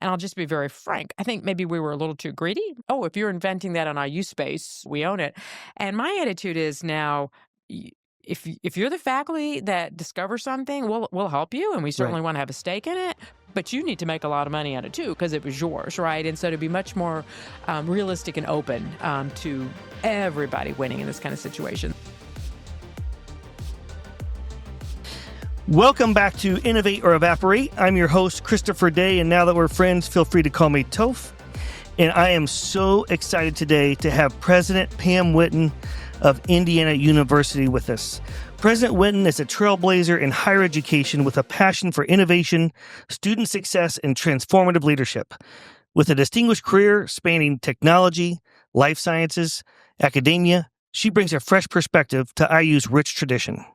And I'll just be very frank. I think maybe we were a little too greedy. Oh, if you're inventing that on IU space, we own it. And my attitude is now, if you're the faculty that discovers something, we'll help you, and we certainly want to have a stake in it. But you need to make a lot of money on it too, because it was yours, right? And so to be much more realistic and open to everybody winning in this kind of situation. Welcome back to Innovate or Evaporate. I'm your host, Christopher Day, and now that we're friends, feel free to call me Toph. And I am so excited today to have President Pam Whitten of Indiana University with us. President Witten is a trailblazer in higher education with a passion for innovation, student success, and transformative leadership. With a distinguished career spanning technology, life sciences, academia, she brings a fresh perspective to IU's rich tradition.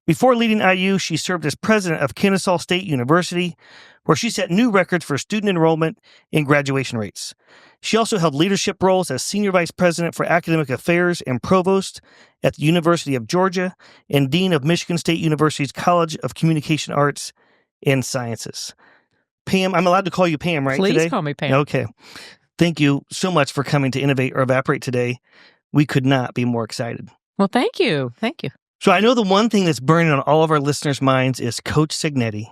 Before leading IU, she served as president of Kennesaw State University, where she set new records for student enrollment and graduation rates. She also held leadership roles as senior vice president for academic affairs and provost at the University of Georgia and dean of Michigan State University's College of Communication Arts and Sciences. Pam, I'm allowed to call you Pam, right? Please today? Call me Pam. Okay. Thank you so much for coming to Innovate or Evaporate today. We could not be more excited. Well, thank you. Thank you. So I know the one thing that's burning on all of our listeners' minds is Coach Cignetti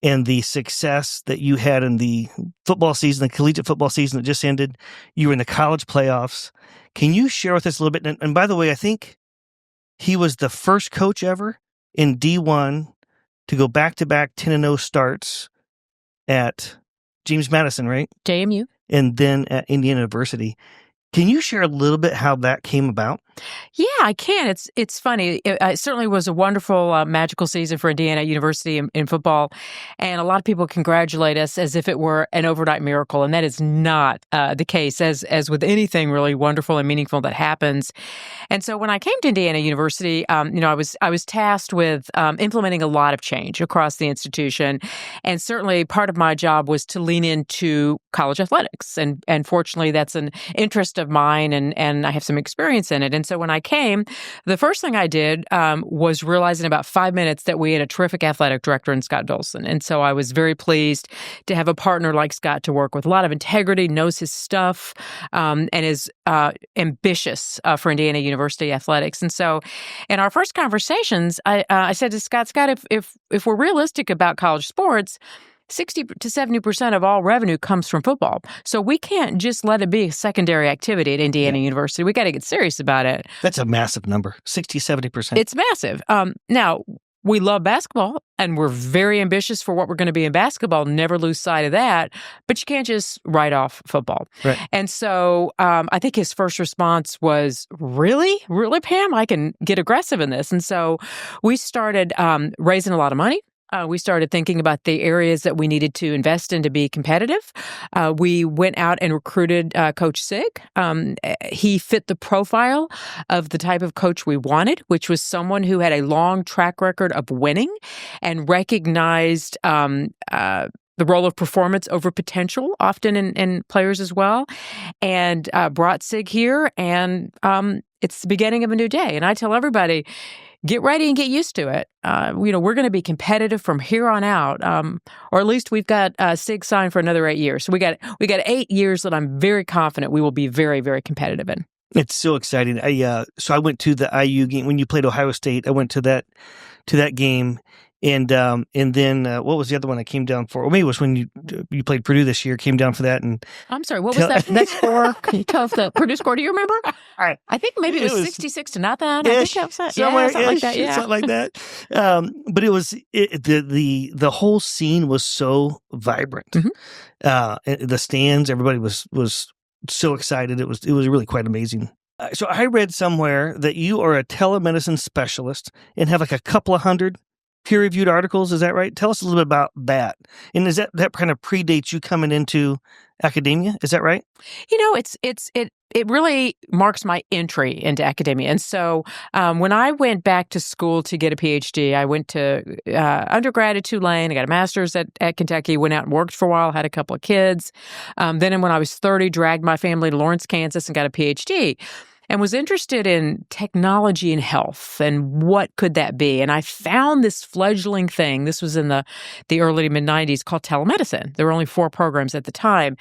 and the success that you had in the football season, the collegiate football season that just ended. You were in the college playoffs. Can you share with us a little bit? And by the way, I think he was the first coach ever in D1 to go back-to-back 10-0 starts at James Madison, right? JMU. And then at Indiana University. Can you share a little bit how that came about? Yeah, I can. It's funny. It certainly was a wonderful, magical season for Indiana University in football, and a lot of people congratulate us as if it were an overnight miracle, and that is not the case. As with anything really wonderful and meaningful that happens, and so when I came to Indiana University, I was tasked with implementing a lot of change across the institution, and certainly part of my job was to lean into college athletics, and fortunately that's an interest of mine, and I have some experience in it. And so when I came, the first thing I did was realize in about 5 minutes that we had a terrific athletic director in Scott Dolson. And so I was very pleased to have a partner like Scott to work with. A lot of integrity, knows his stuff, and is ambitious for Indiana University athletics. And so in our first conversations, I said to Scott, if we're realistic about college sports, 60 to 70% of all revenue comes from football. So we can't just let it be a secondary activity at Indiana University. We got to get serious about it. That's a massive number, 60, 70%. It's massive. Now, we love basketball, and we're very ambitious for what we're going to be in basketball. Never lose sight of that. But you can't just write off football. Right. And so I think his first response was, really, Pam? I can get aggressive in this. And so we started raising a lot of money. We started thinking about the areas that we needed to invest in to be competitive. We went out and recruited Coach Sig. He fit the profile of the type of coach we wanted, which was someone who had a long track record of winning and recognized the role of performance over potential, often in players as well, and brought Sig here. And it's the beginning of a new day. And I tell everybody, get ready and get used to it. We're going to be competitive from here on out, or at least we've got Sig signed for another 8 years. So we got 8 years that I'm very confident we will be very, very competitive in. It's so exciting. So I went to the IU game when you played Ohio State. I went to that game, and then what was the other one I came down for? Well, maybe it was when you played Purdue this year. Came down for that, and I'm sorry. What was that score? Can you tell us the Purdue score? Do you remember? I think maybe it was 66-0. I think that was that. Something like that. Yeah, something like that. But it was the whole scene was so vibrant. Mm-hmm. The stands, everybody was so excited. It was really quite amazing. So I read somewhere that you are a telemedicine specialist and have like a couple of hundred peer-reviewed articles. Is that right? Tell us a little bit about that. And is that kind of predates you coming into academia? Is that right? It really marks my entry into academia. And so when I went back to school to get a PhD, I went to undergrad at Tulane. I got a master's at Kentucky, went out and worked for a while, had a couple of kids. Then when I was 30, dragged my family to Lawrence, Kansas and got a PhD. and was interested in technology and health and what could that be. And I found this fledgling thing. This was in the early to mid-90s called Telemedicine. There were only 4 programs at the time,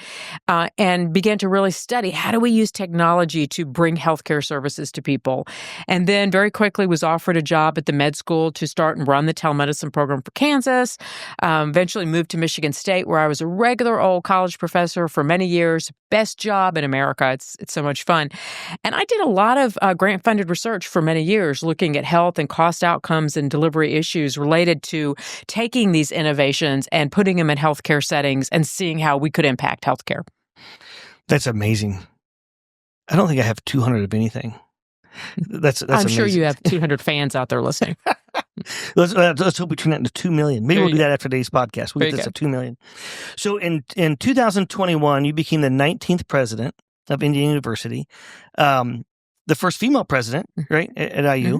and began to really study how do we use technology to bring healthcare services to people. And then very quickly was offered a job at the med school to start and run the telemedicine program for Kansas. Eventually moved to Michigan State, where I was a regular old college professor for many years. Best job in America. It's so much fun. And I did a lot of grant-funded research for many years, looking at health and cost outcomes and delivery issues related to taking these innovations and putting them in healthcare settings and seeing how we could impact healthcare. That's amazing. I don't think I have 200 of anything. That's I'm amazing. sure you have 200 fans out there listening. Let's hope we turn that into 2 million. Maybe we'll do that after today's podcast. We'll get this to to 2 million. So in 2021, you became the 19th president of Indiana University, the first female president, right, at IU.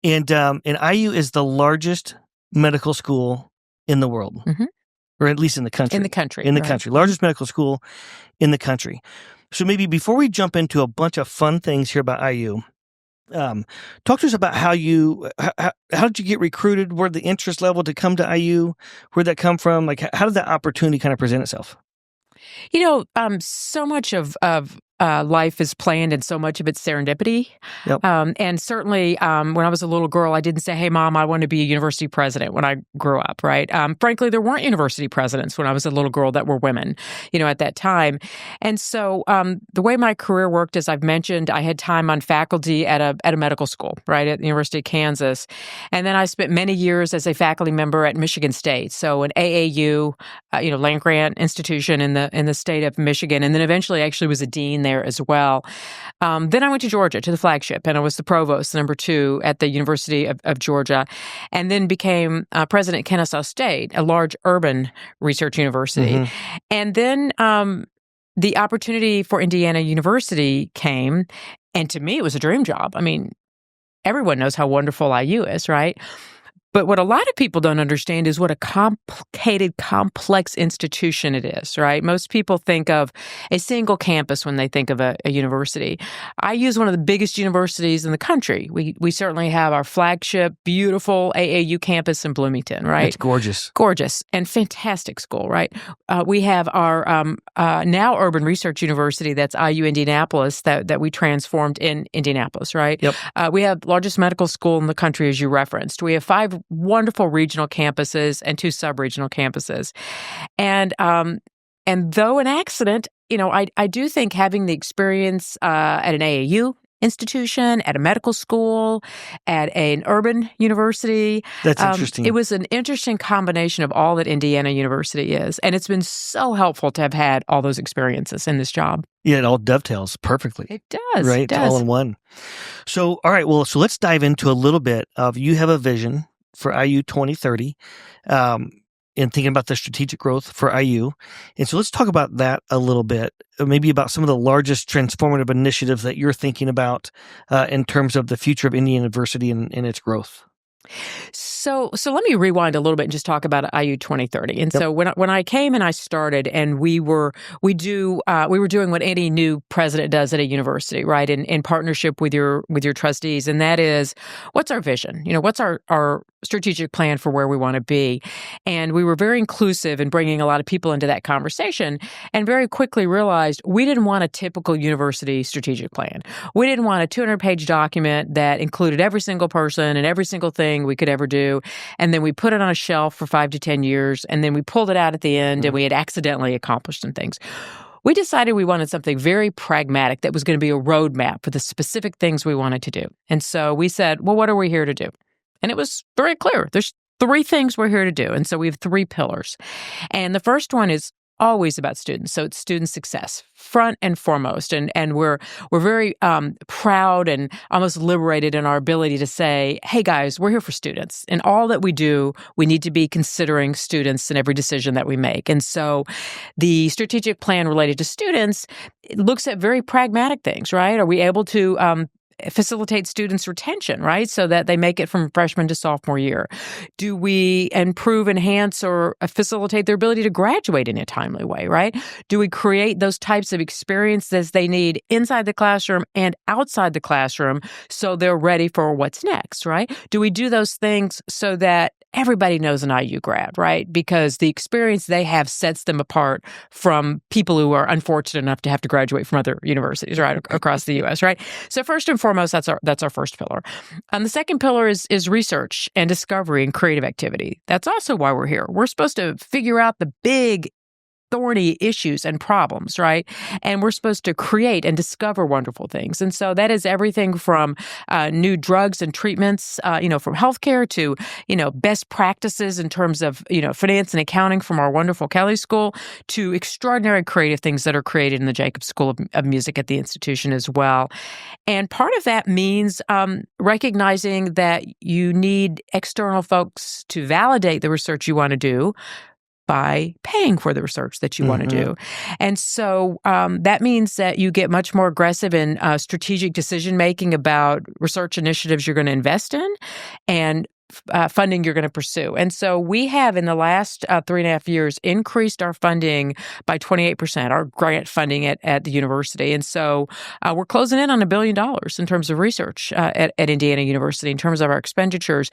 And IU is the largest medical school in the world, or at least in the country. In the country. Largest medical school in the country. So maybe before we jump into a bunch of fun things here about IU, talk to us about how did you get recruited? Where the interest level to come to IU? Where'd that come from? Like, how did that opportunity kind of present itself? So much of life is planned and so much of it's serendipity. Yep. And certainly when I was a little girl, I didn't say, hey, Mom, I want to be a university president when I grew up, right? Frankly, there weren't university presidents when I was a little girl that were women, at that time. And so the way my career worked, as I've mentioned, I had time on faculty at a medical school, right, at the University of Kansas. And then I spent many years as a faculty member at Michigan State. So an AAU, land-grant institution in the state of Michigan. And then eventually actually was a dean there as well. Then I went to Georgia, to the flagship, and I was the provost, number 2, at the University of Georgia, and then became president at Kennesaw State, a large urban research university. And then the opportunity for Indiana University came, and to me, it was a dream job. I mean, everyone knows how wonderful IU is, right? But what a lot of people don't understand is what a complicated, complex institution it is, right? Most people think of a single campus when they think of a university. IU is one of the biggest universities in the country. We certainly have our flagship, beautiful AAU campus in Bloomington, right? It's gorgeous. Gorgeous and fantastic school, right? We have our now urban research university, that's IU Indianapolis, that we transformed in Indianapolis, right? Yep. We have largest medical school in the country, as you referenced. We have 5 wonderful regional campuses and 2 sub-regional campuses. And though an accident, I do think having the experience at an AAU institution, at a medical school, at an urban university. That's interesting. It was an interesting combination of all that Indiana University is. And it's been so helpful to have had all those experiences in this job. Yeah, it all dovetails perfectly. It does. Right? It does. It's all in one. So, all right, well, so let's dive into a little bit of, you have a vision for IU 2030, and thinking about the strategic growth for IU. And so let's talk about that a little bit, maybe about some of the largest transformative initiatives that you're thinking about in terms of the future of Indiana University and its growth. So let me rewind a little bit and just talk about IU 2030. And so when I came and I started, and we were doing what any new president does at a university, right? In partnership with your trustees, and that is, what's our vision? What's our strategic plan for where we want to be? And we were very inclusive in bringing a lot of people into that conversation, and very quickly realized we didn't want a typical university strategic plan. We didn't want a 200-page document that included every single person and every single thing we could ever do, and then we put it on a shelf for 5 to 10 years, and then we pulled it out at the end, and we had accidentally accomplished some things. We decided we wanted something very pragmatic that was going to be a roadmap for the specific things we wanted to do. And so we said, well, what are we here to do? And it was very clear. There's 3 things we're here to do. And so we have 3 pillars. And the first one is always about students. So it's student success, front and foremost. And we're very proud and almost liberated in our ability to say, hey guys, we're here for students. And all that we do, we need to be considering students in every decision that we make. And so the strategic plan related to students looks at very pragmatic things, right? Are we able to facilitate students' retention, right? So that they make it from freshman to sophomore year? Do we improve, enhance, or facilitate their ability to graduate in a timely way, right? Do we create those types of experiences they need inside the classroom and outside the classroom so they're ready for what's next, right? Do we do those things so that everybody knows an IU grad, right? Because the experience they have sets them apart from people who are unfortunate enough to have to graduate from other universities, right, across the U.S., right? So first and foremost, that's our first pillar. The second pillar is research and discovery and creative activity. That's also why we're here. We're supposed to figure out the big thorny issues and problems, right? And we're supposed to create and discover wonderful things. And so that is everything from new drugs and treatments, from healthcare to, best practices in terms of, finance and accounting from our wonderful Kelley School to extraordinary creative things that are created in the Jacobs School of Music at the institution as well. And part of that means recognizing that you need external folks to validate the research you want to do by paying for the research that you want to do. And so that means that you get much more aggressive in strategic decision-making about research initiatives you're going to invest in and funding you're going to pursue. And so we have, in the last 3.5 years, increased our funding by 28%, our grant funding at the university. And so we're closing in on $1 billion in terms of research at Indiana University, in terms of our expenditures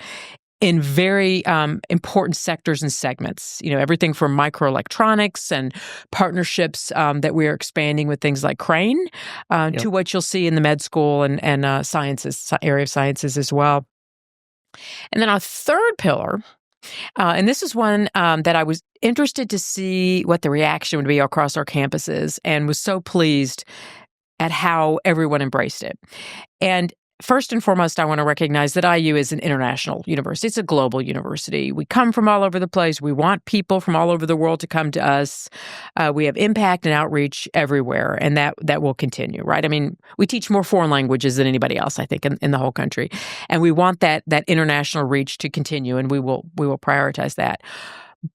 in very important sectors and segments, everything from microelectronics and partnerships that we are expanding with things like Crane to what you'll see in the med school and sciences, area of sciences as well. And then our third pillar, and this is one that I was interested to see what the reaction would be across our campuses and was so pleased at how everyone embraced it. And first and foremost, I want to recognize that IU is an international university. It's a global university. We come from all over the place. We want people from all over the world to come to us. We have impact and outreach everywhere, and that will continue, right? I mean, we teach more foreign languages than anybody else, I think, in the whole country. And we want that international reach to continue, and we will prioritize that.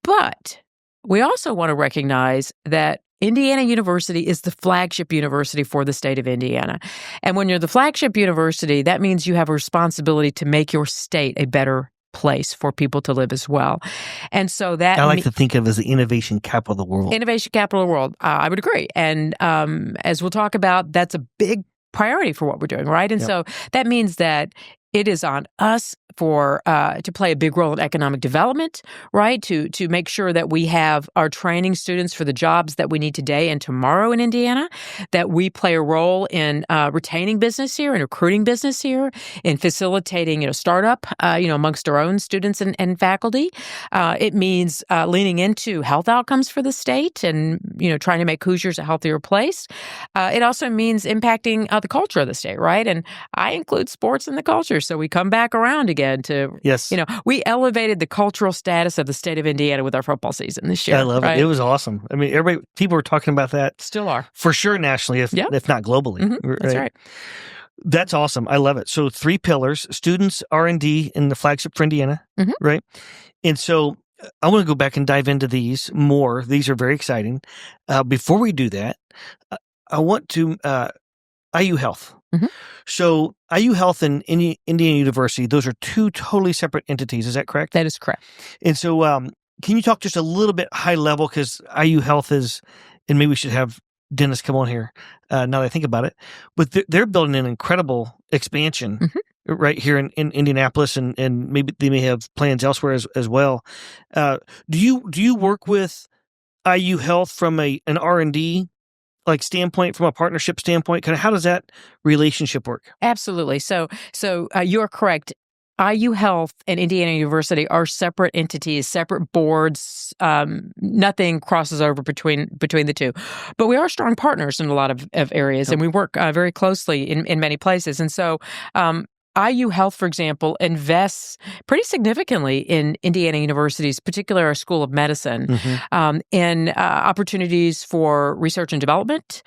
But we also want to recognize that Indiana University is the flagship university for the state of Indiana. And when you're the flagship university, that means you have a responsibility to make your state a better place for people to live as well. And so that I like to think of as the innovation capital of the world. Innovation capital of the world. I would agree. And as we'll talk about, that's a big priority for what we're doing, right? And so that means that it is on us to play a big role in economic development, right? To make sure that we have our training students for the jobs that we need today and tomorrow in Indiana, that we play a role in retaining business here and recruiting business here, in facilitating, startup, amongst our own students and faculty. It means leaning into health outcomes for the state and, trying to make Hoosiers a healthier place. It also means impacting the culture of the state, right? And I include sports in the culture. So we come back around again to, we elevated the cultural status of the state of Indiana with our football season this year. I love it. It was awesome. I mean, people were talking about that. Still are. For sure nationally, if not globally. Mm-hmm. That's right. That's awesome. I love it. So 3 pillars, students, R&D, and the flagship for Indiana, right? And so I want to go back and dive into these more. These are very exciting. Before we do that, I want to, IU Health. So IU Health and Indiana University, those are 2 totally separate entities. Is that correct? That is correct. And so can you talk just a little bit high level, because IU Health is, and maybe we should have Dennis come on here now that I think about it, but they're building an incredible expansion right here in Indianapolis, and maybe they may have plans elsewhere as well. Do you work with IU Health from an R&D standpoint, from a partnership standpoint? Kind of how does that relationship work? Absolutely. So you're correct. IU Health and Indiana University are separate entities, separate boards. Nothing crosses over between the two. But we are strong partners in a lot of areas, and we work very closely in many places. And so IU Health, for example, invests pretty significantly in Indiana University's particular School of Medicine in opportunities for research and development,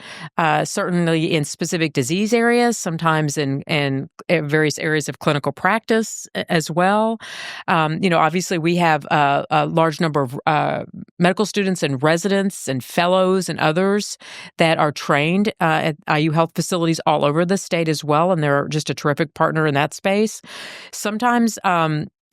certainly in specific disease areas, sometimes in various areas of clinical practice as well. Obviously, we have a large number of medical students and residents and fellows and others that are trained at IU Health facilities all over the state as well, and they're just a terrific partner in that space. Sometimes,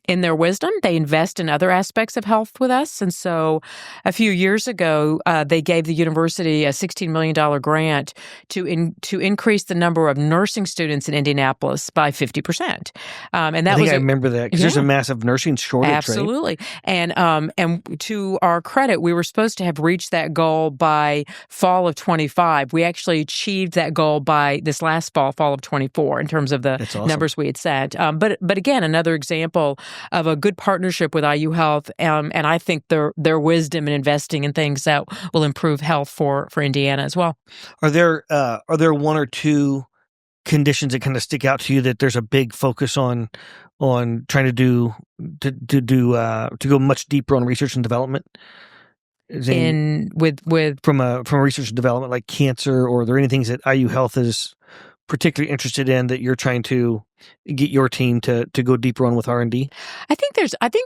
in their wisdom, they invest in other aspects of health with us. And so a few years ago, they gave the university a $16 million grant to increase the number of nursing students in Indianapolis by 50%. And that I remember that because there's a massive nursing shortage, absolutely. Right? And to our credit, we were supposed to have reached that goal by fall of 25. We actually achieved that goal by this last fall of 24, in terms of the numbers we had set. But again, another example of a good partnership with IU Health, and I think their wisdom in investing in things that will improve health for Indiana as well. Are there one or two conditions that kind of stick out to you that there's a big focus on trying to go much deeper on research and development? From a research and development, like cancer, or are there any things that IU Health is particularly interested in that you're trying to get your team to go deeper on with R&D? I think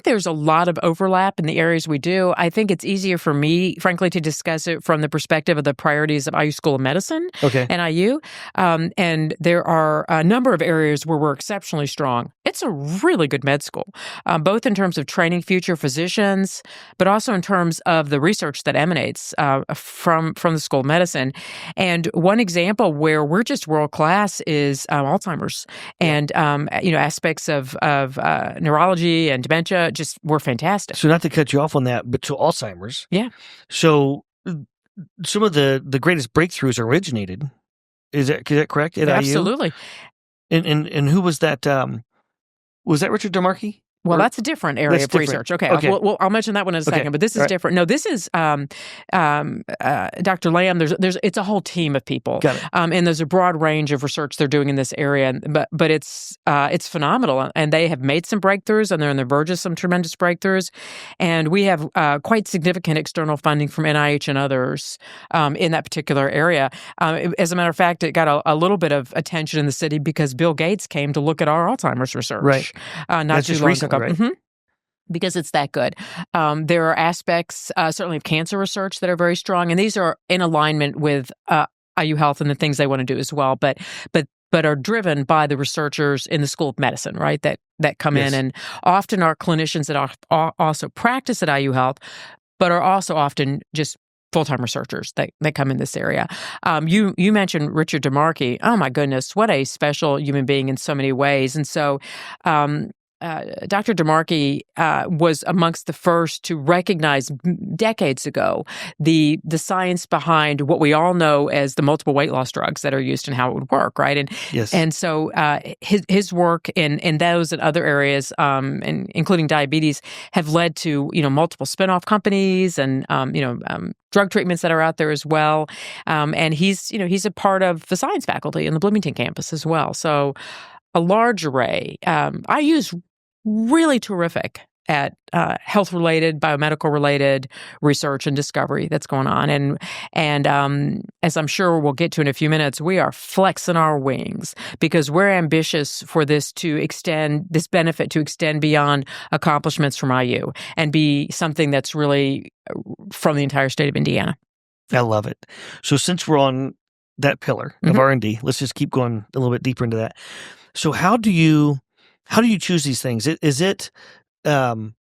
there's a lot of overlap in the areas we do. I think it's easier for me, frankly, to discuss it from the perspective of the priorities of IU School of Medicine and IU. And there are a number of areas where we're exceptionally strong. It's a really good med school, both in terms of training future physicians, but also in terms of the research that emanates from the School of Medicine. And one example where we're just world class is Alzheimer's. And aspects of neurology and dementia just were fantastic. So not to cut you off on that, but to Alzheimer's. Yeah. So some of the greatest breakthroughs originated. Is that correct? At Absolutely. IU? And who was that? Was that Richard DeMarchi? Well, that's a different area of research. Okay. I'll mention that one in a second. But this is different. No, this is Dr. Lamb. It's a whole team of people. Got it. And there's a broad range of research they're doing in this area. But it's phenomenal. And they have made some breakthroughs, and they're on the verge of some tremendous breakthroughs. And we have quite significant external funding from NIH and others in that particular area. As a matter of fact, it got a little bit of attention in the city because Bill Gates came to look at our Alzheimer's research. Right. Not too long ago. Right. Mm-hmm. Because it's that good. There are aspects, certainly of cancer research, that are very strong, and these are in alignment with IU Health and the things they want to do as well. But are driven by the researchers in the School of Medicine, right? That come in, and often are clinicians that also practice at IU Health, but are also often just full-time researchers that come in this area. You mentioned Richard DeMarchi. Oh my goodness, what a special human being in so many ways. And so Dr. DeMarchi was amongst the first to recognize decades ago the science behind what we all know as the multiple weight loss drugs that are used and how it would work, right? And so his work in those and other areas, and including diabetes, have led to multiple spinoff companies and drug treatments that are out there as well. And he's a part of the science faculty in the Bloomington campus as well. So a large array. I use really terrific at health-related, biomedical-related research and discovery that's going on. And as I'm sure we'll get to in a few minutes, we are flexing our wings because we're ambitious for this benefit to extend beyond accomplishments from IU and be something that's really from the entire state of Indiana. I love it. So since we're on that pillar of R&D, let's just keep going a little bit deeper into that. So how do you choose these things? Is it the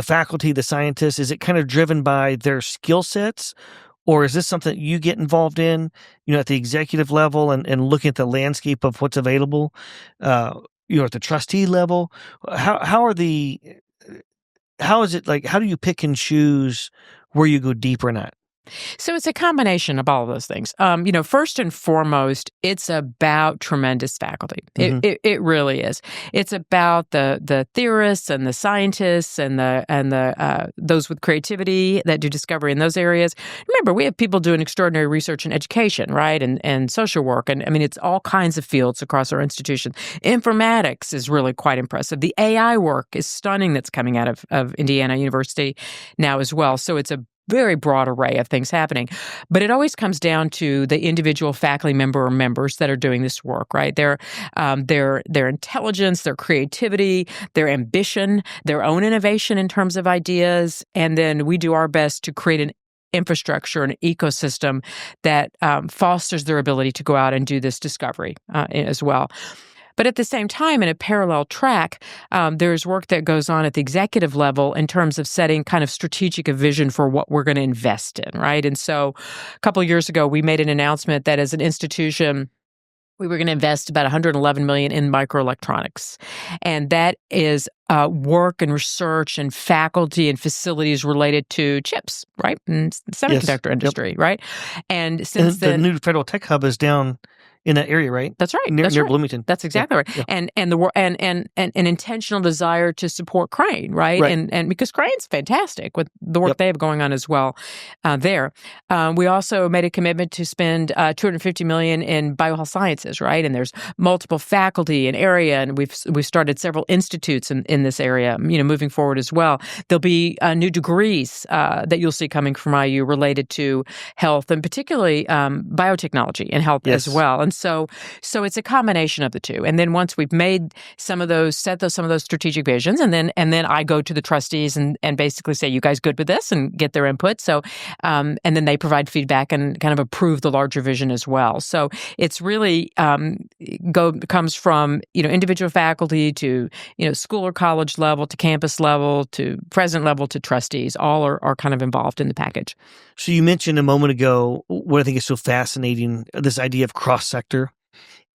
faculty, the scientists? Is it kind of driven by their skill sets, or is this something you get involved in? At the executive level and looking at the landscape of what's available. At the trustee level. How is it like? How do you pick and choose where you go deeper in that? So it's a combination of all of those things. First and foremost, it's about tremendous faculty. It really is. It's about the theorists and the scientists and the those with creativity that do discovery in those areas. Remember, we have people doing extraordinary research in education, right, and social work, and I mean it's all kinds of fields across our institution. Informatics is really quite impressive. The AI work is stunning that's coming out of Indiana University now as well. So it's a very broad array of things happening. But it always comes down to the individual faculty member or members that are doing this work, right? Their intelligence, their creativity, their ambition, their own innovation in terms of ideas. And then we do our best to create an infrastructure, an ecosystem that fosters their ability to go out and do this discovery as well. But at the same time, in a parallel track, there's work that goes on at the executive level in terms of setting kind of strategic a vision for what we're going to invest in, right? And so a couple of years ago, we made an announcement that as an institution, we were going to invest about $111 million in microelectronics. And that is work and research and faculty and facilities related to chips, right? And the semiconductor industry, right? And since the new federal tech hub is down in that area, right? That's right. Near Bloomington. That's exactly right. Yeah. And an intentional desire to support Crane, right? And because Crane's fantastic with the work they have going on as well there. We also made a commitment to spend $250 million in biohealth sciences, right? And there's multiple faculty and area, and we've started several institutes in this area, moving forward as well. There'll be new degrees that you'll see coming from IU related to health and particularly biotechnology and health as well. And so it's a combination of the two. And then once we've made some of those strategic visions, and then I go to the trustees and basically say, you guys good with this, and get their input. So, and then they provide feedback and kind of approve the larger vision as well. So it's really comes from, individual faculty to, school or college level to campus level to president level to trustees. All are kind of involved in the package. So you mentioned a moment ago what I think is so fascinating, this idea of cross-sector.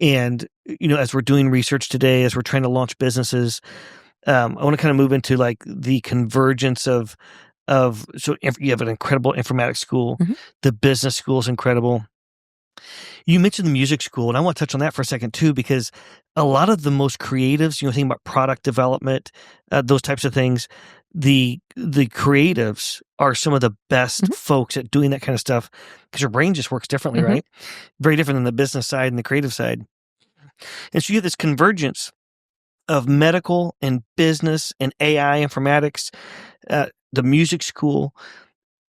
And, as we're doing research today, as we're trying to launch businesses, I want to kind of move into like the convergence so you have an incredible informatics school. Mm-hmm. The business school is incredible. You mentioned the music school, and I want to touch on that for a second too, because a lot of the most creatives, thinking about product development, those types of things, the creatives are some of the best folks at doing that kind of stuff because your brain just works differently, right? Very different than the business side and the creative side. And so you have this convergence of medical and business and AI informatics, the music school.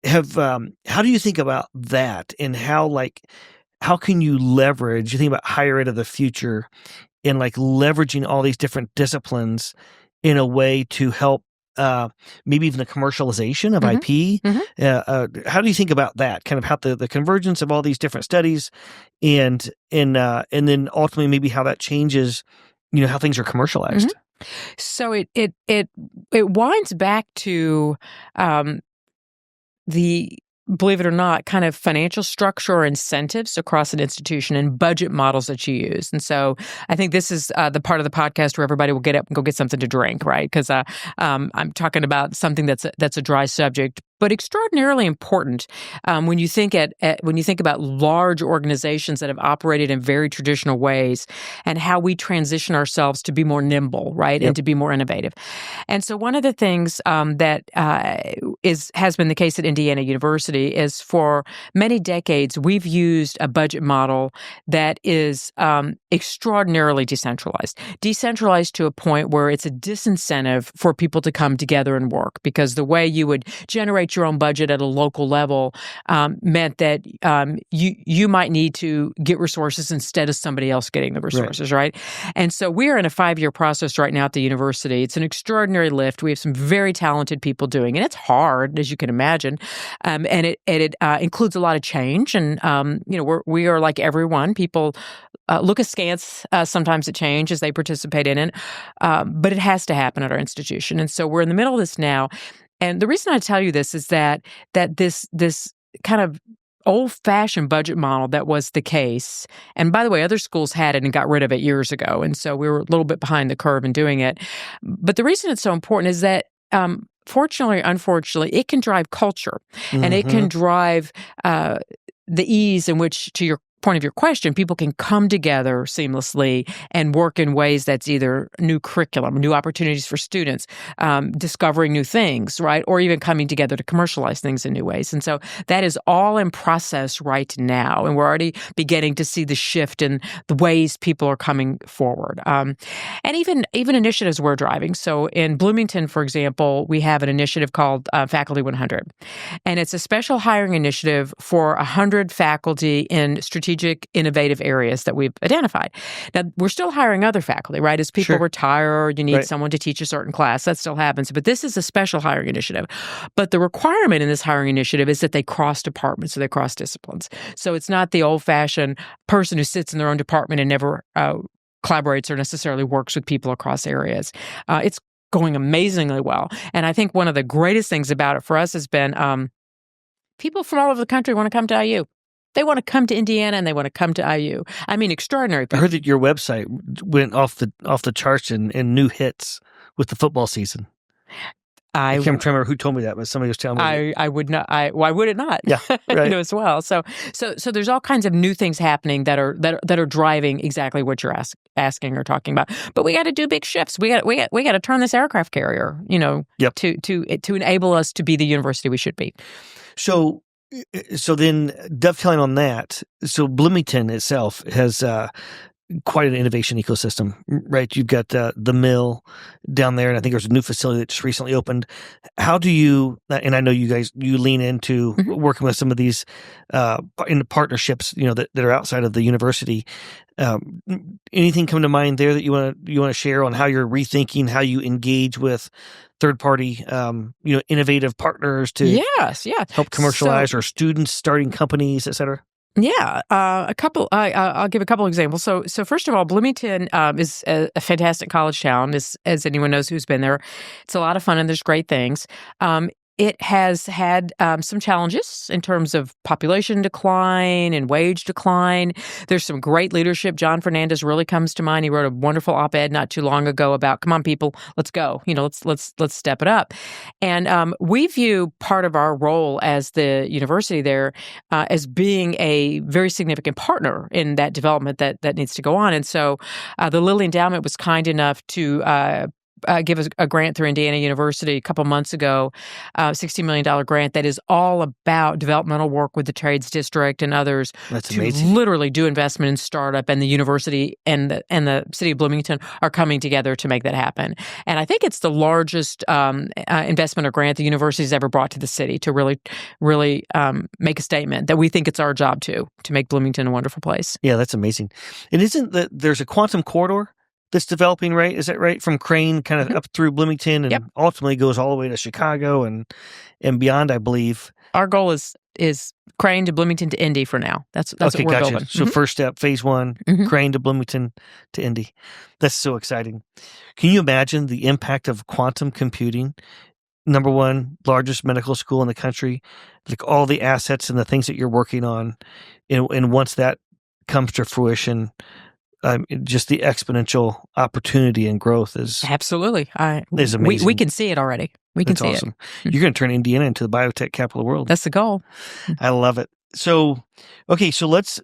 How do you think about that, and how can you leverage, you think about higher ed of the future and like leveraging all these different disciplines in a way to help maybe even the commercialization of IP? How do you think about that? Kind of how the convergence of all these different studies and then ultimately maybe how that changes, how things are commercialized? So it winds back to the, believe it or not, kind of financial structure or incentives across an institution and budget models that you use. And so I think this is the part of the podcast where everybody will get up and go get something to drink, right? Because I'm talking about something that's a dry subject, but extraordinarily important when you think about large organizations that have operated in very traditional ways and how we transition ourselves to be more nimble, right, and to be more innovative. And so one of the things that has been the case at Indiana University is for many decades we've used a budget model that is extraordinarily decentralized to a point where it's a disincentive for people to come together and work, because the way you would generate your own budget at a local level meant that you might need to get resources instead of somebody else getting the resources, right? And so we are in a 5-year process right now at the university. It's an extraordinary lift. We have some very talented people doing it. It's hard, as you can imagine, and it includes a lot of change. And we are like everyone. People look askance sometimes at change as they participate in it, but it has to happen at our institution. And so we're in the middle of this now. And the reason I tell you this is that this kind of old-fashioned budget model that was the case, and by the way, other schools had it and got rid of it years ago, and so we were a little bit behind the curve in doing it. But the reason it's so important is that fortunately or unfortunately, it can drive culture, and it can drive the ease in which, to your point of your question, people can come together seamlessly and work in ways that's either new curriculum, new opportunities for students, discovering new things, right? Or even coming together to commercialize things in new ways. And so that is all in process right now. And we're already beginning to see the shift in the ways people are coming forward. And even initiatives we're driving. So in Bloomington, for example, we have an initiative called Faculty 100. And it's a special hiring initiative for 100 faculty in strategic, innovative areas that we've identified. Now, we're still hiring other faculty, right? As people retire, or you need someone to teach a certain class. That still happens. But this is a special hiring initiative. But the requirement in this hiring initiative is that they cross departments, so they cross disciplines. So it's not the old-fashioned person who sits in their own department and never collaborates or necessarily works with people across areas. It's going amazingly well. And I think one of the greatest things about it for us has been people from all over the country want to come to IU. They want to come to Indiana and they want to come to IU. I mean, extraordinary people. I heard that your website went off the charts in new hits with the football season. I can't remember who told me that, but somebody was telling me. I would not. Why would it not? Yeah, right. As well. So there's all kinds of new things happening that are driving exactly what you're asking or talking about. But we got to do big shifts. We got to turn this aircraft carrier, to enable us to be the university we should be. So then, dovetailing on that, so Bloomington itself has quite an innovation ecosystem, right? You've got the mill down there, and I think there's a new facility that just recently opened. How do you, and I know you lean into working with some of these in the partnerships, that are outside of the university. Anything come to mind there that you want to share on how you're rethinking how you engage with third-party, innovative partners to help commercialize, or students starting companies, et cetera? Yeah, a couple. I'll give a couple examples. So first of all, Bloomington is a fantastic college town, as anyone knows who's been there. It's a lot of fun, and there's great things. It has had some challenges in terms of population decline and wage decline. There's some great leadership. John Fernandez really comes to mind. He wrote a wonderful op-ed not too long ago about, come on, people, let's go. Let's step it up. And we view part of our role as the university there as being a very significant partner in that development that needs to go on. And so the Lilly Endowment was kind enough to give us a grant through Indiana University a couple months ago, $60 million grant that is all about developmental work with the trades district and others. That's to amazing. Literally do investment in startup, and the university and the city of Bloomington are coming together to make that happen. And I think it's the largest investment or grant the university has ever brought to the city to really make a statement that we think it's our job to make Bloomington a wonderful place. Yeah, that's amazing. And isn't there's a quantum corridor that's developing, right? Is that right? From Crane kind of up through Bloomington and ultimately goes all the way to Chicago and beyond, I believe. Our goal is Crane to Bloomington to Indy for now. That's okay, what we're gotcha. building. So first step, phase one, Crane to Bloomington to Indy. That's so exciting. Can you imagine the impact of quantum computing? Number one, largest medical school in the country, like all the assets and the things that you're working on. And once that comes to fruition, just the exponential opportunity and growth is absolutely is amazing. We can see it already. That's awesome. You're going to turn Indiana into the biotech capital of the world. That's the goal. I love it. So, okay, so let's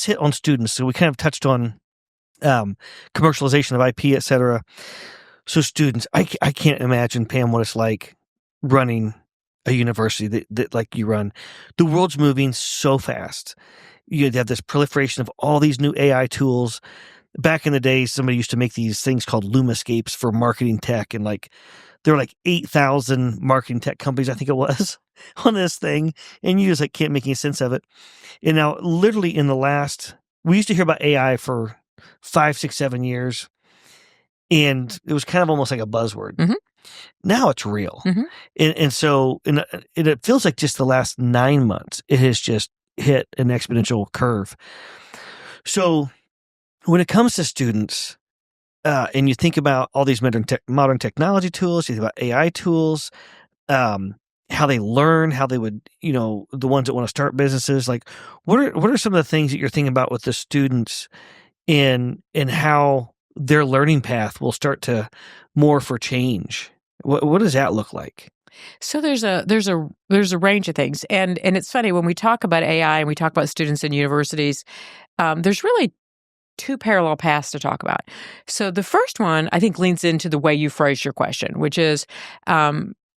hit on students. So we kind of touched on commercialization of IP, et cetera. So students, I can't imagine, Pam, what it's like running a university that like you run. The world's moving so fast. You have this proliferation of all these new AI tools. Back in the day, somebody used to make these things called Lumascapes for marketing tech, and there were 8,000 marketing tech companies, I think it was, on this thing, and you just can't make any sense of it. And now, literally we used to hear about AI for 5, 6, 7 years, and it was kind of almost like a buzzword. Mm-hmm. Now it's real, and so it feels like just the last 9 months, it has just hit an exponential curve. So when it comes to students, and you think about all these modern technology tools, you think about AI tools, how they learn, how they would, the ones that want to start businesses, what are some of the things that you're thinking about with the students and how their learning path will start to morph or change? What does that look like? So there's a range of things, and it's funny when we talk about AI and we talk about students in universities. There's really two parallel paths to talk about. So the first one, I think, leans into the way you phrase your question, which is,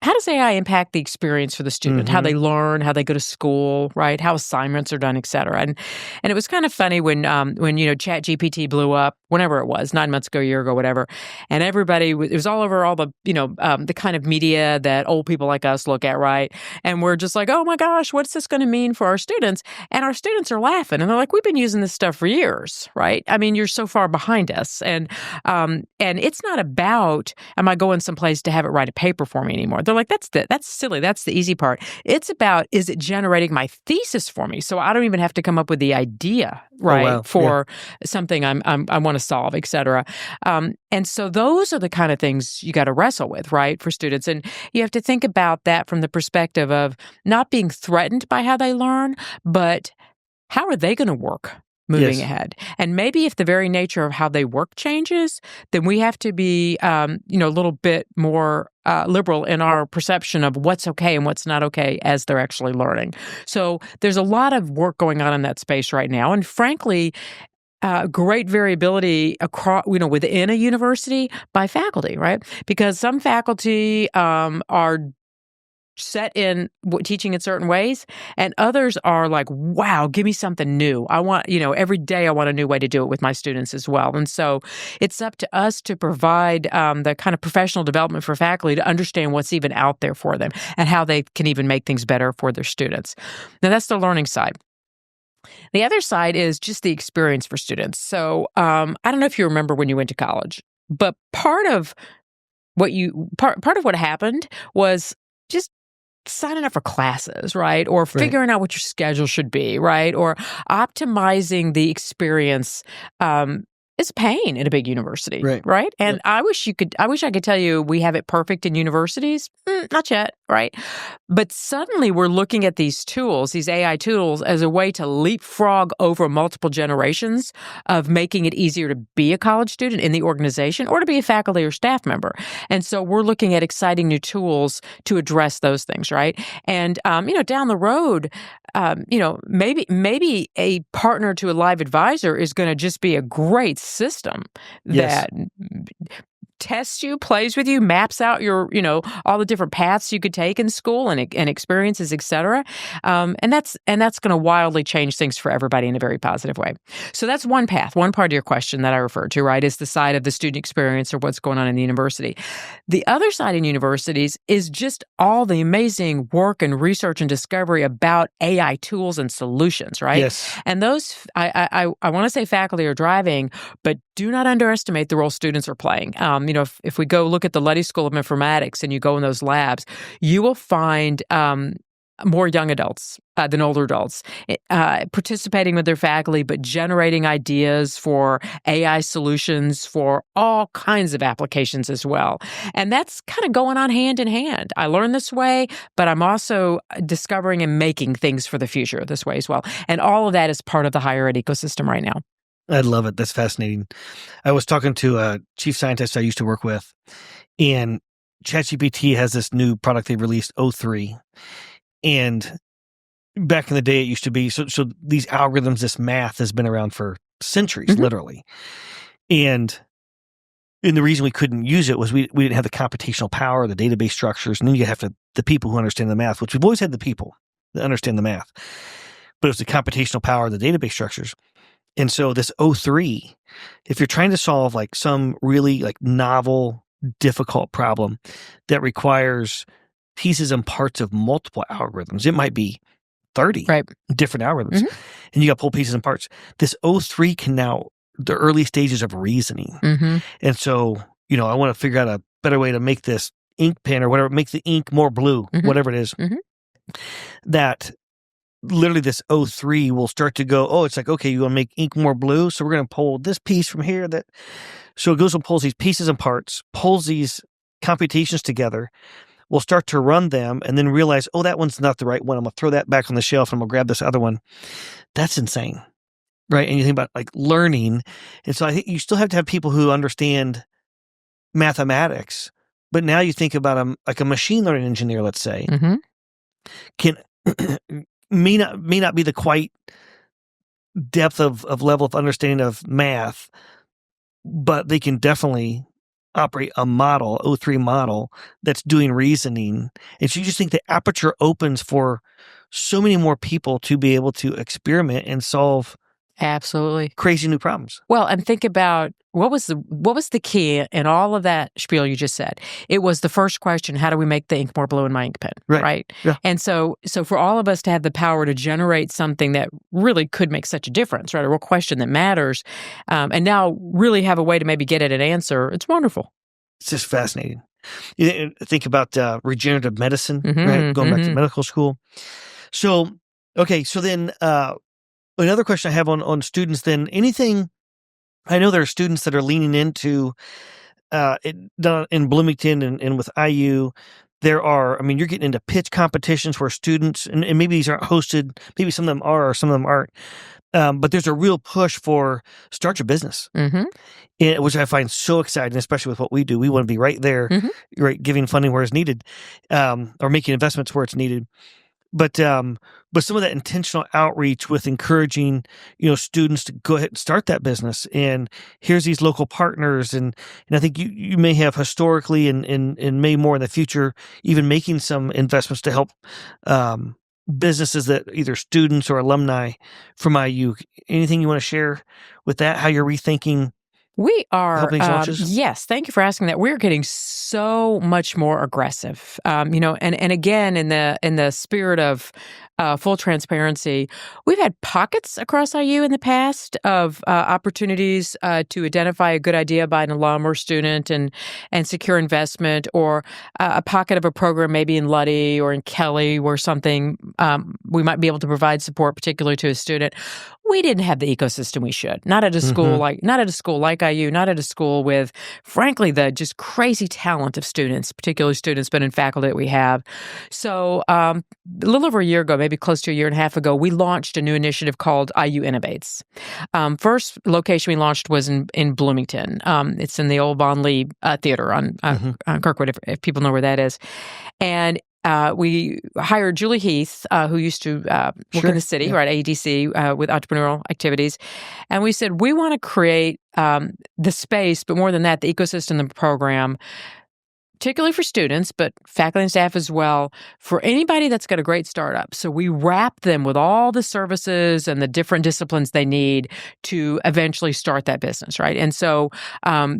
how does AI impact the experience for the student? How they learn, how they go to school, right? How assignments are done, et cetera. And it was kind of funny when ChatGPT blew up, whenever it was, 9 months ago, a year ago, whatever. And everybody, it was all over all the, the kind of media that old people like us look at, right? And we're just like, oh my gosh, what's this going to mean for our students? And our students are laughing. And they're like, we've been using this stuff for years, right? I mean, you're so far behind us. And it's not about, am I going someplace to have it write a paper for me anymore? They're like, that's silly. That's the easy part. It's about, is it generating my thesis for me? So I don't even have to come up with the idea, right, for something I want to solve, et cetera. And so those are the kind of things you got to wrestle with, right, for students. And you have to think about that from the perspective of not being threatened by how they learn, but how are they going to work moving ahead? And maybe if the very nature of how they work changes, then we have to be, a little bit more liberal in our perception of what's okay and what's not okay as they're actually learning. So there's a lot of work going on in that space right now. And frankly, great variability across, within a university by faculty, right? Because some faculty are set in teaching in certain ways, and others are like, wow, give me something new. I want, every day I want a new way to do it with my students as well. And so it's up to us to provide the kind of professional development for faculty to understand what's even out there for them and how they can even make things better for their students. Now, that's the learning side. The other side is just the experience for students. So I don't know if you remember when you went to college, but part of what happened was just signing up for classes, right? Or figuring out what your schedule should be, right? Or optimizing the experience is pain in a big university, right? And I wish I could tell you we have it perfect in universities. Not yet, right? But suddenly we're looking at these tools, these AI tools, as a way to leapfrog over multiple generations of making it easier to be a college student in the organization or to be a faculty or staff member. And so we're looking at exciting new tools to address those things, right? And, down the road, maybe a partner to a live advisor is going to just be a great system that tests you, plays with you, maps out your, all the different paths you could take in school and experiences, et cetera. And that's going to wildly change things for everybody in a very positive way. So that's one path, one part of your question that I referred to, right, is the side of the student experience or what's going on in the university. The other side in universities is just all the amazing work and research and discovery about AI tools and solutions, right? Yes. And those, I want to say faculty are driving, but do not underestimate the role students are playing. If we go look at the Luddy School of Informatics and you go in those labs, you will find more young adults than older adults participating with their faculty, but generating ideas for AI solutions for all kinds of applications as well. And that's kind of going on hand in hand. I learned this way, but I'm also discovering and making things for the future this way as well. And all of that is part of the higher ed ecosystem right now. I love it. That's fascinating. I was talking to a chief scientist I used to work with, and ChatGPT has this new product they released, O3. And back in the day, it used to be, so these algorithms, this math has been around for centuries, literally. And the reason we couldn't use it was we didn't have the computational power, the database structures, and then you have the people who understand the math, which we've always had the people that understand the math. But it was the computational power, the database structures. And so this O3, if you're trying to solve like some really like novel, difficult problem that requires pieces and parts of multiple algorithms, it might be 30 different algorithms, and you got to pull pieces and parts. This O3 can now, the early stages of reasoning. And so, I want to figure out a better way to make this ink pen or whatever, make the ink more blue, whatever it is, that literally this O3 will start to go, it's like, okay, you want to make ink more blue? So we're going to pull this piece from here. So it goes and pulls these pieces and parts, pulls these computations together. We'll start to run them and then realize, that one's not the right one. I'm going to throw that back on the shelf and I'm going to grab this other one. That's insane, right? And you think about like learning. And so I think you still have to have people who understand mathematics, But now you think about like a machine learning engineer, let's say, Mm-hmm. can may not be the quite depth of level of understanding of math, but they can definitely operate a model, O3 model, that's doing reasoning. And so you just think the aperture opens for so many more people to be able to experiment and solve Absolutely. crazy new problems. Well, and think about what was the key in all of that spiel you just said? It was the first question: how do we make the ink more blue in my ink pen? Right? Yeah. And so for all of us to have the power to generate something that really could make such a difference, right? A real question that matters, and now really have a way to maybe get at an answer. It's wonderful. It's just fascinating. You think about regenerative medicine, Mm-hmm, right? Going back to mm-hmm. medical school. So, okay. So then another question I have on students then, anything, I know there are students that are leaning into in Bloomington and with IU, there are, I mean, you're getting into pitch competitions where students, and maybe these aren't hosted, maybe some of them are or some of them aren't, but there's a real push for start your business, Mm-hmm. which I find so exciting, especially with what we do. We want to be right there, Mm-hmm. right, giving funding where it's needed, or making investments where it's needed. But some of that intentional outreach with encouraging, students to go ahead and start that business. And here's these local partners. And I think you may have historically and may more in the future, even making some investments to help businesses that either students or alumni from IU. Anything you want to share with that, how you're rethinking? We are, helping launches? yes, thank you for asking that. We're getting so much more aggressive, and again, in the spirit of full transparency, we've had pockets across IU in the past of opportunities to identify a good idea by an alum or student and secure investment, or a pocket of a program maybe in Luddy or in Kelly where something we might be able to provide support, particularly to a student. We didn't have the ecosystem we should. Not at a school like IU, not at a school with, frankly, the just crazy talent of students, particularly students, but in faculty that we have. So a little over a year ago, maybe close to a year and a half ago, we launched a new initiative called IU Innovates. First location we launched was in Bloomington. It's in the old Von Lee Theater on Kirkwood, if people know where that is. And we hired Julie Heath, who used to work in the city, right, AEDC, with entrepreneurial activities. And we said, we want to create the space, but more than that, the ecosystem of the program, particularly for students, but faculty and staff as well, for anybody that's got a great startup. So we wrap them with all the services and the different disciplines they need to eventually start that business, right? And so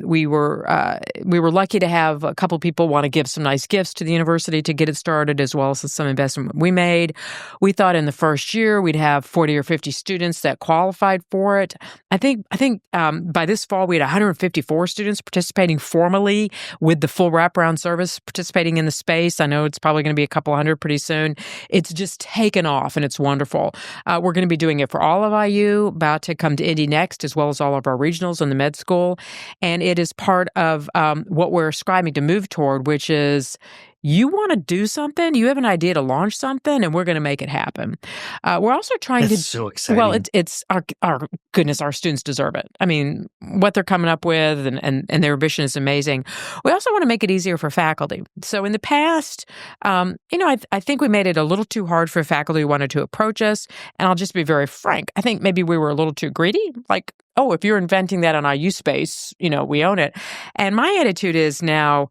we were lucky to have a couple people want to give some nice gifts to the university to get it started, as well as some investment we made. We thought in the first year we'd have 40 or 50 students that qualified for it. I think by this fall we had 154 students participating formally with the full wraparound service, participating in the space. I know it's probably going to be a couple hundred pretty soon. It's just taken off, and it's wonderful. We're going to be doing it for all of IU, about to come to Indy next, as well as all of our regionals and the med school. And it is part of what we're striving to move toward, which is, you want to do something, you have an idea to launch something, and we're going to make it happen. We're also trying That's so exciting. Well, it's our goodness, our students deserve it. I mean, what they're coming up with and their ambition is amazing. We also want to make it easier for faculty. So in the past, I think we made it a little too hard for faculty who wanted to approach us. And I'll just be very frank. I think maybe we were a little too greedy. Like, oh, if you're inventing that on IU space, we own it. And my attitude is now,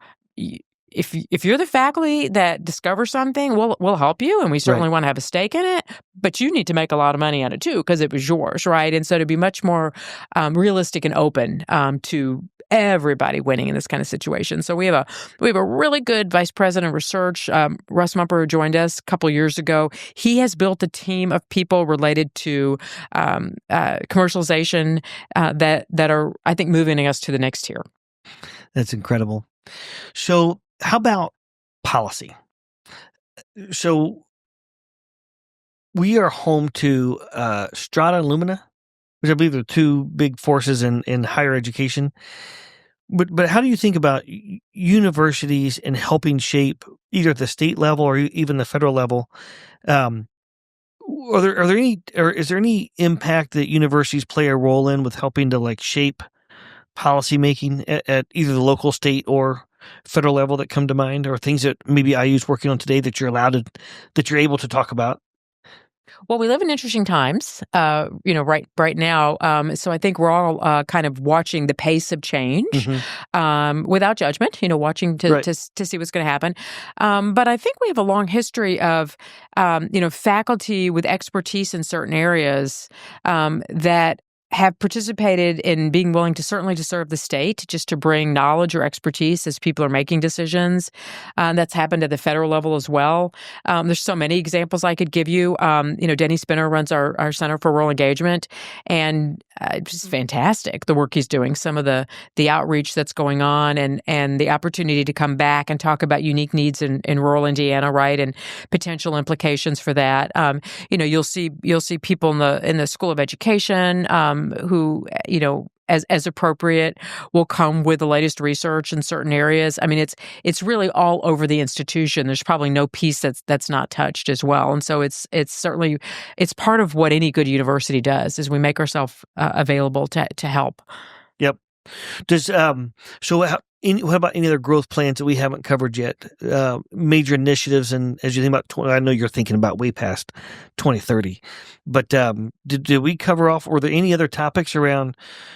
if you're the faculty that discovers something, we'll help you, and we certainly want to have a stake in it. But you need to make a lot of money on it too, because it was yours, right? And so to be much more realistic and open to everybody winning in this kind of situation. So we have a really good vice president of research, Russ Mumper, who joined us a couple of years ago. He has built a team of people related to commercialization that are, I think, moving us to the next tier. That's incredible. So how about policy? So we are home to Strata and Lumina, which I believe are two big forces in higher education. But how do you think about universities and helping shape either at the state level or even the federal level? Is there any impact that universities play a role in with helping to shape policy making at either the local, state, or federal level that come to mind, or things that maybe IU's working on today that that you're able to talk about? Well, we live in interesting times, right now. So I think we're all kind of watching the pace of change without judgment, watching Right. to see what's going to happen. But I think we have a long history of, faculty with expertise in certain areas that have participated in being willing to certainly to serve the state, just to bring knowledge or expertise as people are making decisions. That's happened at the federal level as well. There's so many examples I could give you. Denny Spinner runs our Center for Rural Engagement, and just fantastic the work he's doing. Some of the outreach that's going on, and the opportunity to come back and talk about unique needs in rural Indiana, right, and potential implications for that. You'll see people in the School of Education who, as appropriate, will come with the latest research in certain areas. I mean, it's really all over the institution. There's probably no piece that's not touched as well. And so it's certainly part of what any good university does, is we make ourselves available to help. Yep. Does what about any other growth plans that we haven't covered yet? Major initiatives, and as you think about, I know you're thinking about way past 2030, but did we cover off? Were there any other topics around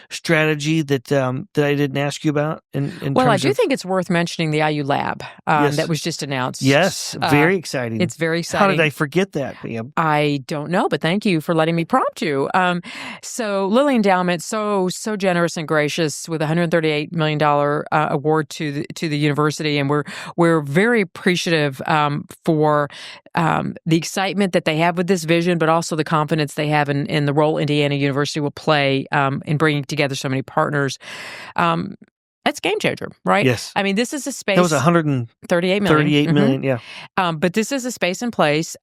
strategy that I didn't ask you about? Well, I do think it's worth mentioning the IU Lab Yes. that was just announced. Yes, very exciting. It's very exciting. How did I forget that, Pam? I don't know, but thank you for letting me prompt you. So Lilly Endowment, so generous and gracious with a $138 million award to the university, and we're very appreciative for the excitement that they have with this vision, but also the confidence they have in the role Indiana University will play in bringing together so many partners. That's a game changer, right? Yes. I mean, this is a space. That was $138 million. $38 million, yeah. But this is a space in place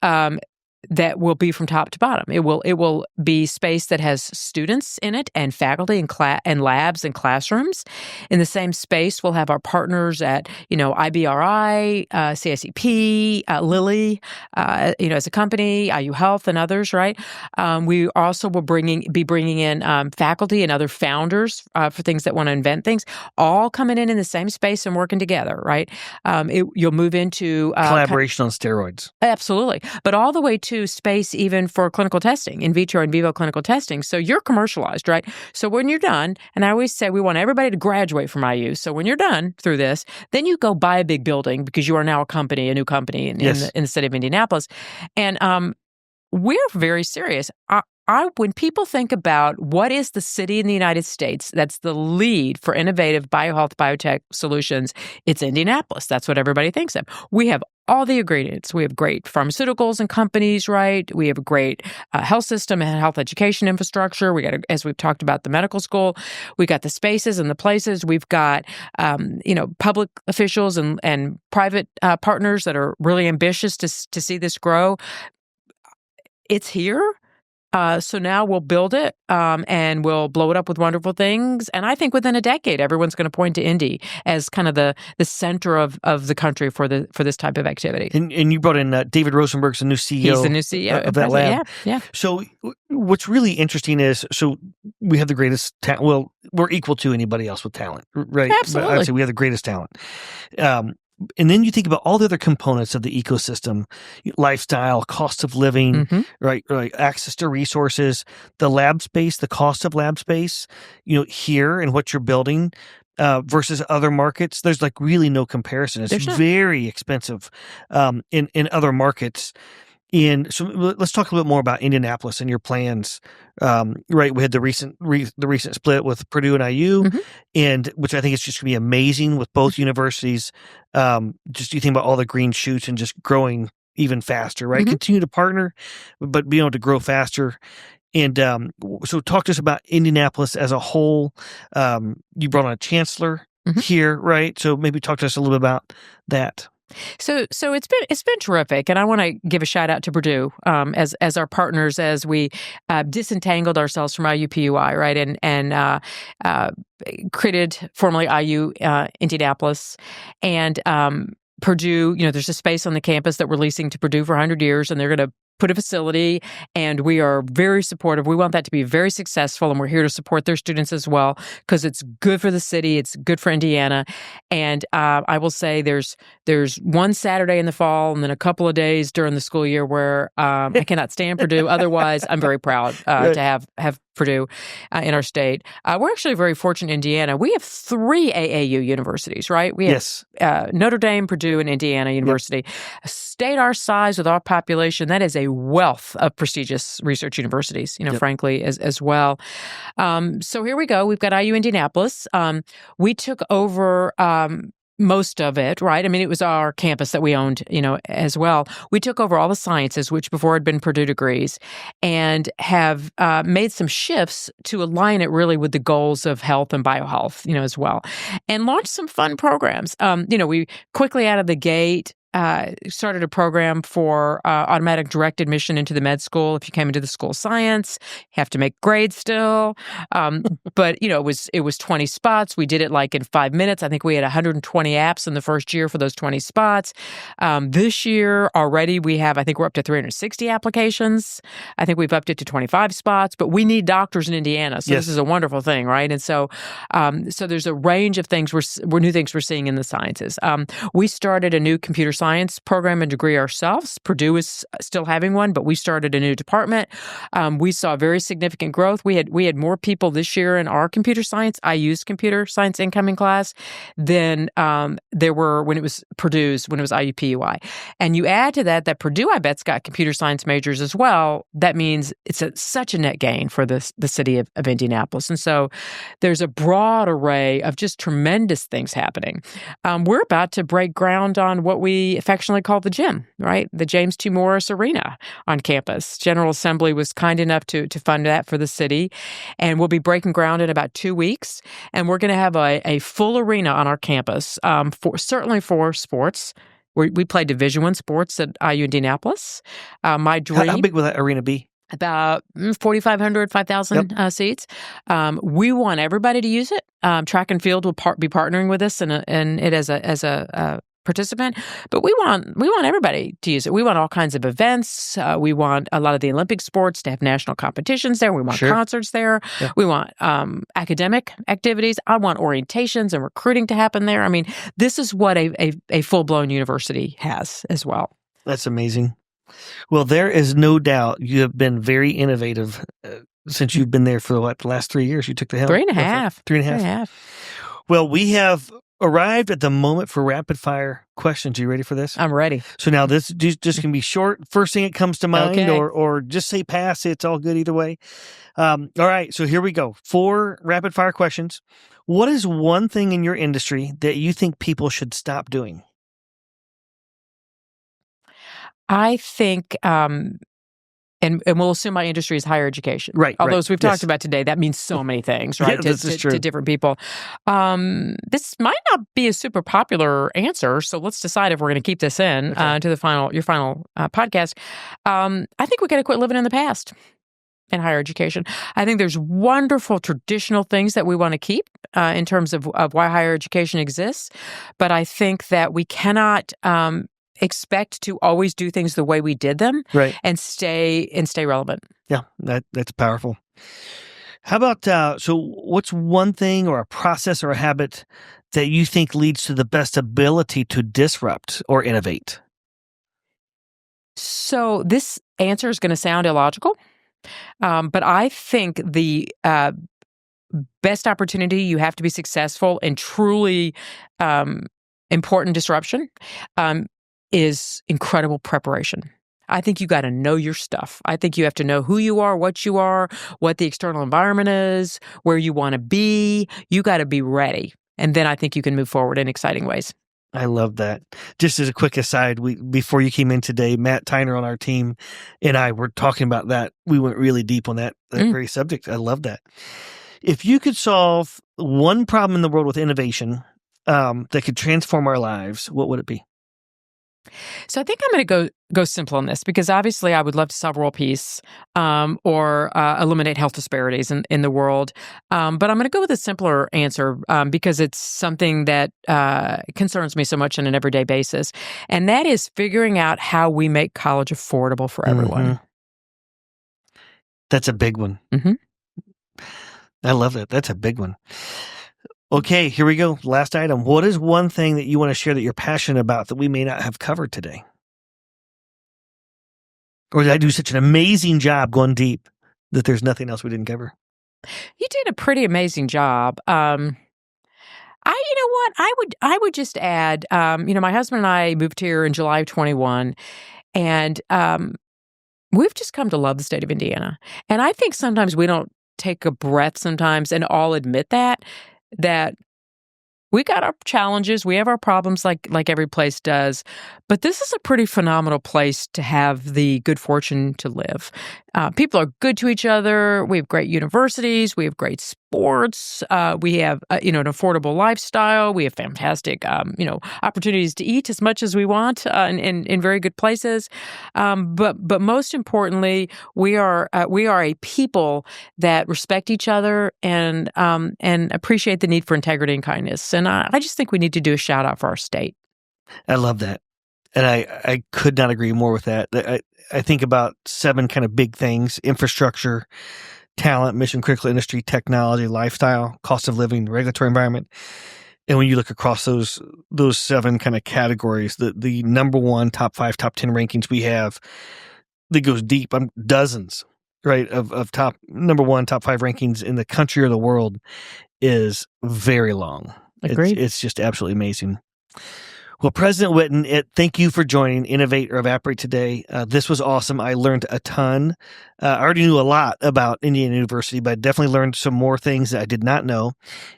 that will be from top to bottom. It will be space that has students in it, and faculty and labs and classrooms. In the same space, we'll have our partners at IBRI, CICP, Lilly, as a company, IU Health, and others. Right. We also will be bringing in faculty and other founders for things that want to invent things, all coming in the same space and working together. Right. You'll move into collaboration on steroids. Absolutely, but all the way to space even for clinical testing, in vitro and vivo clinical testing. So you're commercialized, right? So when you're done, and I always say we want everybody to graduate from IU. So when you're done through this, then you go buy a big building, because you are now a new company in the city of Indianapolis. And we're very serious. When people think about what is the city in the United States that's the lead for innovative biohealth, biotech solutions, it's Indianapolis. That's what everybody thinks of. We have all the ingredients. We have great pharmaceuticals and companies, right? We have a great health system and health education infrastructure. We got, as we've talked about, the medical school. We got the spaces and the places. We've got, public officials and private partners that are really ambitious to see this grow. It's here. So now we'll build it and we'll blow it up with wonderful things. And I think within a decade, everyone's going to point to Indy as kind of the center of the country for this type of activity. And you brought in David Rosenberg's the new CEO. He's the new CEO of that lab. Yeah. So what's really interesting is, we have the greatest talent. Well, we're equal to anybody else with talent, right? Absolutely. I'd say we have the greatest talent. And then you think about all the other components of the ecosystem: lifestyle, cost of living, right? Access to resources, the lab space, the cost of lab space, here and what you're building versus other markets. There's really no comparison. It's very expensive in other markets. And so let's talk a little bit more about Indianapolis and your plans. Right, we had the recent split with Purdue and IU, and which I think is just going to be amazing with both universities. Just you think about all the green shoots and just growing even faster. Right, continue to partner, but being able to grow faster. And so, talk to us about Indianapolis as a whole. You brought on a chancellor here, right? So maybe talk to us a little bit about that. So it's been terrific, and I want to give a shout out to Purdue as our partners as we disentangled ourselves from IUPUI, right, and created formerly IU Indianapolis, and Purdue. There's a space on the campus that we're leasing to Purdue for 100 years, and they're going to put a facility, and we are very supportive. We want that to be very successful, and we're here to support their students as well because it's good for the city. It's good for Indiana. And I will say there's one Saturday in the fall and then a couple of days during the school year where I cannot stand Purdue. Otherwise, I'm very proud to have Purdue in our state. We're actually very fortunate in Indiana. We have 3 AAU universities, right? We have Notre Dame, Purdue, and Indiana University. A state our size with our population, that is a wealth of prestigious research universities, frankly, as well. So here we go. We've got IU Indianapolis. We took over most of it, right? I mean, it was our campus that we owned, as well. We took over all the sciences, which before had been Purdue degrees, and have made some shifts to align it really with the goals of health and biohealth, as well, and launched some fun programs. We quickly out of the gate started a program for automatic direct admission into the med school. If you came into the School of Science, you have to make grades still. But it was 20 spots. We did it like in 5 minutes. I think we had 120 apps in the first year for those 20 spots. This year already I think we're up to 360 applications. I think we've upped it to 25 spots, but we need doctors in Indiana. So this is a wonderful thing, right? And so there's a range of things new things we're seeing in the sciences. We started a new computer science program and degree ourselves. Purdue is still having one, but we started a new department. We saw very significant growth. We had more people this year in our computer science. I used computer science incoming class than there were when it was Purdue's, when it was IUPUI. And you add to that Purdue, I bet's got computer science majors as well. That means it's such a net gain for the city of Indianapolis. And so there's a broad array of just tremendous things happening. We're about to break ground on what we affectionately call the gym, right? The James T. Morris Arena on campus. General Assembly was kind enough to fund that for the city. And we'll be breaking ground in about 2 weeks. And we're going to have a full arena on our campus, certainly for sports. We play Division I sports at IU Indianapolis. My dream... How big will that arena be? About 4,500, 5,000 seats. We want everybody to use it. Track and field will be partnering with us and it as a participant, but we want everybody to use it. We want all kinds of events. We want a lot of the Olympic sports to have national competitions there. We want concerts there. Yeah. We want academic activities. I want orientations and recruiting to happen there. I mean, this is what a full-blown university has as well. That's amazing. Well, there is no doubt you have been very innovative since you've been there for the last 3 years. You took the helm. 3.5. 3.5. Well, we have arrived at the moment for rapid fire questions. Are you ready for this? I'm ready. So now this just can be short. First thing that comes to mind, or just say pass. It's all good either way. All right. So here we go. 4 rapid fire questions. What is one thing in your industry that you think people should stop doing? I think, and we'll assume my industry is higher education. Right. Although, as we've talked about today, that means so many things, right? This is true. To different people. This might not be a super popular answer, so let's decide if we're going to keep this in to your final podcast. I think we got to quit living in the past in higher education. I think there's wonderful traditional things that we want to keep in terms of why higher education exists, but I think that we cannot expect to always do things the way we did them, and stay relevant. Yeah, that's powerful. How about so what's one thing or a process or a habit that you think leads to the best ability to disrupt or innovate? So this answer is going to sound illogical, but I think the best opportunity you have to be successful and truly important disruption is incredible preparation. I think you got to know your stuff. I think you have to know who you are, what the external environment is, where you want to be. You got to be ready. And then I think you can move forward in exciting ways. I love that. Just as a quick aside, before you came in today, Matt Tyner on our team and I were talking about that. We went really deep on that very subject. I love that. If you could solve one problem in the world with innovation that could transform our lives, what would it be? So I think I'm going to go simple on this because obviously I would love to solve world peace or eliminate health disparities in the world. But I'm going to go with a simpler answer because it's something that concerns me so much on an everyday basis. And that is figuring out how we make college affordable for everyone. That's a big one. I love that. That's a big one. Okay, here we go. Last item. What is one thing that you want to share that you're passionate about that we may not have covered today? Or did I do such an amazing job going deep that there's nothing else we didn't cover? You did a pretty amazing job. You know what? I would just add, my husband and I moved here in July of 21, and we've just come to love the state of Indiana. And I think sometimes we don't take a breath sometimes and all admit that we got our challenges, we have our problems like every place does, but this is a pretty phenomenal place to have the good fortune to live. People are good to each other. We have great universities. We have great sports. We have an affordable lifestyle. We have fantastic opportunities to eat as much as we want in very good places. But most importantly, we are a people that respect each other and appreciate the need for integrity and kindness. And I just think we need to do a shout out for our state. I love that. And I could not agree more with that. I think about 7 kind of big things: infrastructure, talent, mission critical industry, technology, lifestyle, cost of living, regulatory environment. And when you look across those 7 kind of categories, the number 1, top 5, top 10 rankings we have that goes deep, dozens, right, of top number 1, top 5 rankings in the country or the world is very long. Agreed. It's just absolutely amazing. Well, President Witten, thank you for joining Innovate or Evaporate today. This was awesome. I learned a ton. I already knew a lot about Indiana University, but I definitely learned some more things that I did not know.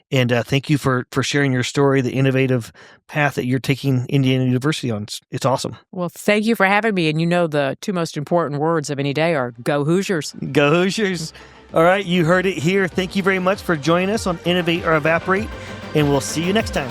And thank you for sharing your story, the innovative path that you're taking Indiana University on. It's awesome. Well, thank you for having me. And the 2 most important words of any day are go Hoosiers. Go Hoosiers. All right, you heard it here. Thank you very much for joining us on Innovate or Evaporate, and we'll see you next time.